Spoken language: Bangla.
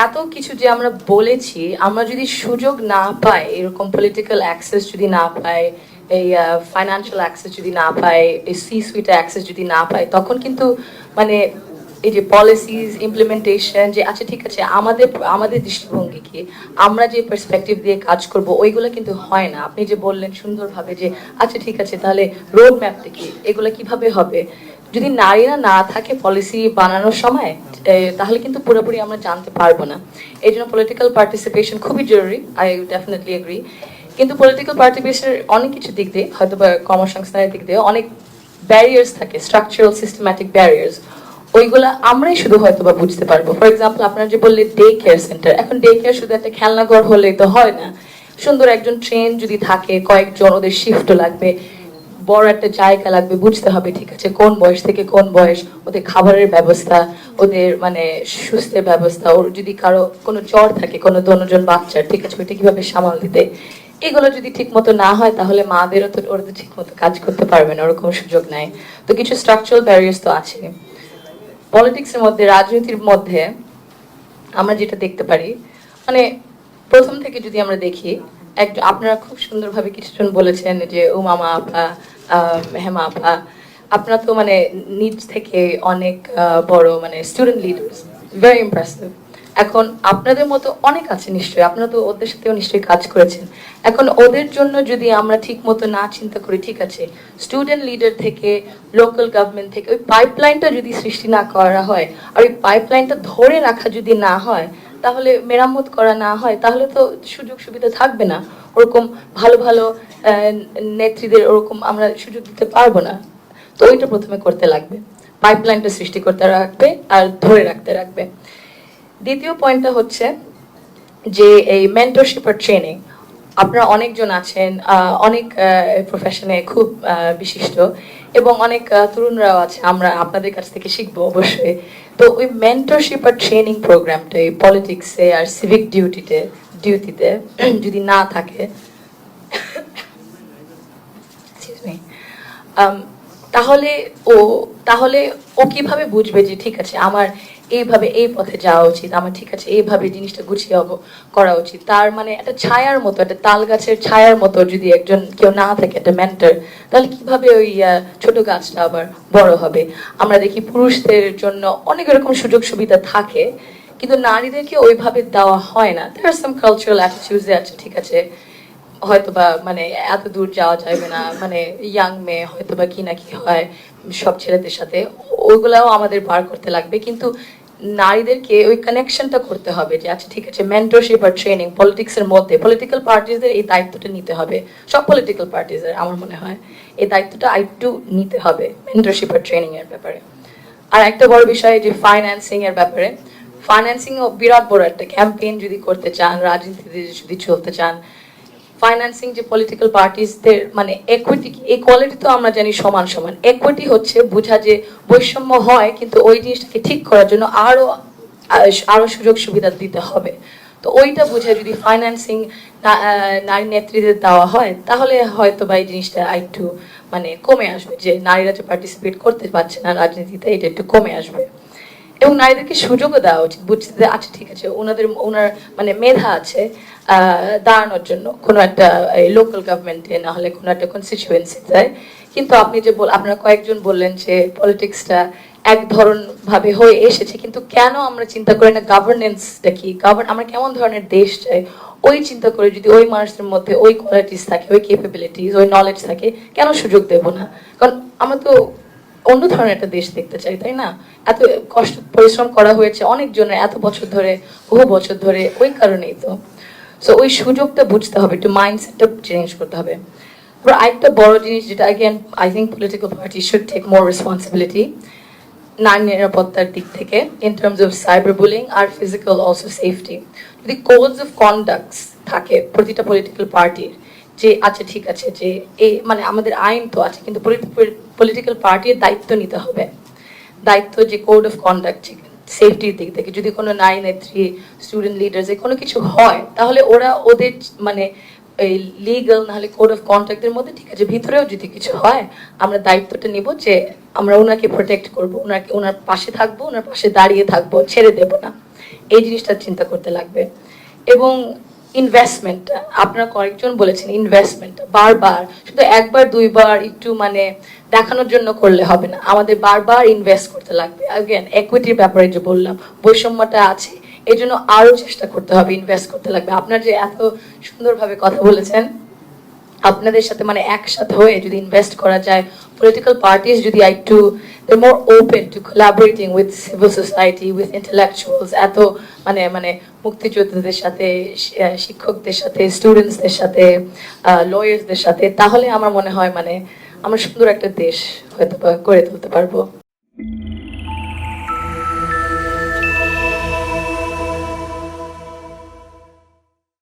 এত কিছু যে আমরা বলেছি, আমরা যদি সুযোগ না পাই, এরকম পলিটিক্যাল অ্যাক্সেস যদি না পাই, এই ফাইন্যান্সিয়াল অ্যাক্সেস যদি না পাই, এই সি সুইটে অ্যাক্সেস যদি না পাই, তখন কিন্তু মানে এই যে পলিসিস ইমপ্লিমেন্টেশন, যে আচ্ছা ঠিক আছে আমাদের আমাদের দৃষ্টিভঙ্গি কি, আমরা যে পার্সপেক্টিভ দিয়ে কাজ করব, ওইগুলো কিন্তু হয় না। আপনি যে বললেন সুন্দরভাবে যে আচ্ছা ঠিক আছে তাহলে রোড ম্যাপটা কি, এগুলো কিভাবে হবে, যদি নারীরা না থাকে পলিসি বানানোর সময়, তাহলে কিন্তু পুরোপুরি আমরা জানতে পারবো না। এই জন্য পলিটিক্যাল পার্টিসিপেশন খুবই জরুরি, আই ডেফিনেটলি এগ্রি। কিন্তু পলিটিক্যাল পার্টিসিপেশনের অনেক কিছু দিক দিয়ে, হয়তো বা কর্মসংস্থানের দিক দিয়ে অনেক ব্যারিয়ার্স থাকে, স্ট্রাকচারাল সিস্টেম্যাটিক ব্যারিয়ার্স, ওইগুলা আমরাই শুধু হয়তো বা বুঝতে পারবো। ফর এক্সাম্পল, আপনারা যে বললে ডে কেয়ার সেন্টার, এখন ডে কেয়ার শুধু একটা খেলনাঘর হলেই তো হয় না। সুন্দর একজন ট্রেন যদি থাকে, কয়েকজন, ওদের শিফটও লাগবে, বড় একটা জায়গা লাগবে, বুঝতে হবে ঠিক আছে কোন বয়স থেকে কোন বয়স, ওদের খাবারের ব্যবস্থা, ওদের মানে সুস্থের ব্যবস্থা, ওর যদি কারো কোনো জ্বর থাকে, কোনো দনজন বাচ্চার, ঠিক আছে ওইটা কিভাবে সামাল দিতে, এগুলো যদি ঠিক মতো না হয় তাহলে মাদেরও তো, ওরা তো ঠিক মতো কাজ করতে পারবে না, ওরকম সুযোগ নাই। তো কিছু স্ট্রাকচারাল ব্যারিয়ার্স তো আছে। পলিটিক্সের মধ্যে, রাজনীতির মধ্যে আমরা যেটা দেখতে পারি, মানে প্রথম থেকে যদি আমরা দেখি, একজন, আপনারা খুব সুন্দরভাবে কিছুজন বলেছেন যে উমামা আপা, হেমা আপা, আপনারা তো মানে নিজ থেকে অনেক বড় মানে স্টুডেন্ট লিডার্স, ভেরি ইমপ্রেসিভ। এখন আপনাদের মতো অনেক আছে নিশ্চয়ই, আপনারা তো ওদের সাথেও নিশ্চয়ই কাজ করেছেন। এখন ওদের জন্য যদি আমরা ঠিক মতো না চিন্তা করি, ঠিক আছে স্টুডেন্ট লিডার থেকে, লোকাল গভর্নমেন্ট থেকে ওই পাইপলাইনটা যদি সৃষ্টি না করা হয়, আর ওই পাইপলাইনটা ধরে রাখা যদি না হয়, তাহলে মেরামত করা না হয়, তাহলে তো সুযোগ সুবিধা থাকবে না, ওরকম ভালো ভালো নেত্রীদের ওরকম আমরা সুযোগ দিতে পারবো না। তো ওইটা প্রথমে করতে লাগবে, পাইপলাইনটা সৃষ্টি করতে রাখবে আর ধরে রাখতে রাখবে। দ্বিতীয় পয়েন্টটা হচ্ছে যে এই মেন্টরশিপ আর ট্রেনিং, আপনারা অনেকজন আছেন, অনেক প্রফেশনে খুব বিশিষ্ট, এবং অনেক তরুণরাও আছে, আমরা আপনাদের কাছ থেকে শিখবো অবশ্যই। তো ওই মেন্টরশিপ আর ট্রেনিং প্রোগ্রামটা এই পলিটিক্সে আর সিভিক ডিউটিতে যদি না থাকে, তাহলে ও তাহলে ও কিভাবে বুঝবে যে ঠিক আছে আমার এইভাবে এই পথে যাওয়া উচিত, আমার ঠিক আছে এইভাবে জিনিসটা গুছিয়ে করা উচিত। তার মানে একটা ছায়ার মতো, একটা তাল গাছের ছায়ার মতো যদি একজন কেউ না থাকে, একটা মেন্টর, তাহলে কিভাবে ওই ছোট গাছটা আবার বড় হবে। আমরা দেখি পুরুষদের জন্য অনেক রকম সুযোগ সুবিধা থাকে, কিন্তু নারীদেরকে ওইভাবে দেওয়া হয় না। দেয়ার সাম কালচারাল অ্যাটিটিউডস আছে, ঠিক আছে হয়তোবা মানে এত দূর যাওয়া যাবে না, মানে ইয়াং মেয়ে হয়তোবা কি না কি হয় সব ছেলেদের সাথে, ওইগুলাও আমাদের বার করতে লাগবে। কিন্তু নারীদেরকে ওই কানেকশনটা করতে হবে যে আচ্ছা ঠিক আছে মেন্টরশিপ আর ট্রেনিং পলিটিক্সের মধ্যে, পলিটিক্যাল পার্টিজদের এই দায়িত্বটা নিতে হবে, সব পলিটিক্যাল পার্টিজের আমার মনে হয় এই দায়িত্বটা আরেকটু নিতে হবে মেন্টরশিপ আর ট্রেনিং এর ব্যাপারে। আর একটা বড় বিষয় যে ফাইন্যান্সিং এর ব্যাপারে, ফাইন্যান্সিং ও বিরাট বড় একটা ক্যাম্পেইন যদি করতে চান, রাজনীতিতে যদি চলতে চান, ফাইন্যান্সিং যে পলিটিক্যাল পার্টিসদের মানে ইকুইটি, ইকুয়ালিটি তো আমরা জানি সমান সমান, ইকুইটি হচ্ছে বোঝা যে বৈষম্য হয় কিন্তু ওই জিনিসটাকে ঠিক করার জন্য আরো আরো সুযোগ সুবিধা দিতে হবে। তো ওইটা বুঝে যদি ফাইন্যান্সিং নারী নেত্রীদের দেওয়া হয়, তাহলে হয়তো বা এই জিনিসটা একটু মানে কমে আসবে, যে নারীরা যে পার্টিসিপেট করতে পারছে না রাজনীতিতে, এটা একটু কমে আসবে। এবং নারীদেরকে সুযোগও দেওয়া উচিত, বুঝতে আচ্ছা ঠিক আছে ওনার মানে মেধা আছে দাঁড়ানোর জন্য কোনো একটা লোকাল গভর্নমেন্টে, না হলে কোনো একটা কনস্টিটিউয়েন্সিতে। কিন্তু আপনি যে আপনারা কয়েকজন বললেন যে পলিটিক্সটা এক ধরন ভাবে হয়ে এসেছে, কিন্তু কেন আমরা চিন্তা করি না গভর্নেন্সটা কি, আমরা কেমন ধরনের দেশ চাই, ওই চিন্তা করে যদি ওই মানুষদের মধ্যে ওই কোয়ালিটিস থাকে, ওই ক্যাপাবিলিটিস, ওই নলেজ থাকে, কেন সুযোগ দেব না? কারণ আমরা তো অন্য ধরনের একটা দেশ দেখতে চাই, তাই না? এত কষ্ট পরিশ্রম করা হয়েছে অনেকজনের এত বছর ধরে, বহু বছর ধরে, ওই কারণেই তো। সো ওই সুযোগটা বুঝতে হবে, একটু মাইন্ডসেটটা চেঞ্জ করতে হবে। তারপর আরেকটা বড় জিনিস যেটা again I think political party should take more responsibility, নারী নিরাপত্তার দিক থেকে, in terms of cyber bullying আর ফিজিক্যাল অলসো সেফটি। যদি কোডস অফ কন্ডাক্টস থাকে প্রতিটা পলিটিক্যাল পার্টির, যে আচ্ছা ঠিক আছে যে এই মানে আমাদের আইন তো আছে, কিন্তু পলিটিক্যাল পার্টির দায়িত্ব নিতে হবে, দায়িত্ব যে কোড অফ কন্ডাক্ট সেফটির দিক থেকে, যদি কোনো নারী নেত্রী, স্টুডেন্ট লিডার্স কোনো কিছু হয়, তাহলে ওরা ওদের মানে এই লিগাল নাহলে কোড অফ কন্ডাক্টের মধ্যে ঠিক আছে, ভিতরেও যদি কিছু হয় আমরা দায়িত্বটা নিব যে আমরা ওনাকে প্রোটেক্ট করবো, ওনার পাশে থাকবো, ওনার পাশে দাঁড়িয়ে থাকবো, ছেড়ে দেব না। এই জিনিসটা চিন্তা করতে লাগবে। এবং ইনভেস্টমেন্ট, আপনারা কয়েকজন বলেছেন ইনভেস্টমেন্ট বারবার, শুধু একবার দুইবার একটু মানে দেখানোর জন্য করলে হবে না, আমাদের বারবার ইনভেস্ট করতে লাগবে। অ্যাগেন ইকুইটির ব্যাপারে যে বললাম, বৈষম্যটা আছে, এই জন্য আরো চেষ্টা করতে হবে, ইনভেস্ট করতে লাগবে। আপনার যে এত সুন্দরভাবে কথা বলেছেন, আপনাদের সাথে মানে একসাথে হয়ে যদি ইনভেস্ট করা যায়, পলিটিক্যাল পার্টিস যদি একটু more open to collaborating with civil society, with intellectuals, এত মানে মানে মুক্তিযোদ্ধাদের সাথে, শিক্ষকদের সাথে, স্টুডেন্টসদের সাথে, লয়ার্সদের সাথে, তাহলে আমার মনে হয় মানে আমরা সুন্দর একটা দেশ হয়তো গড়ে তুলতে পারবো।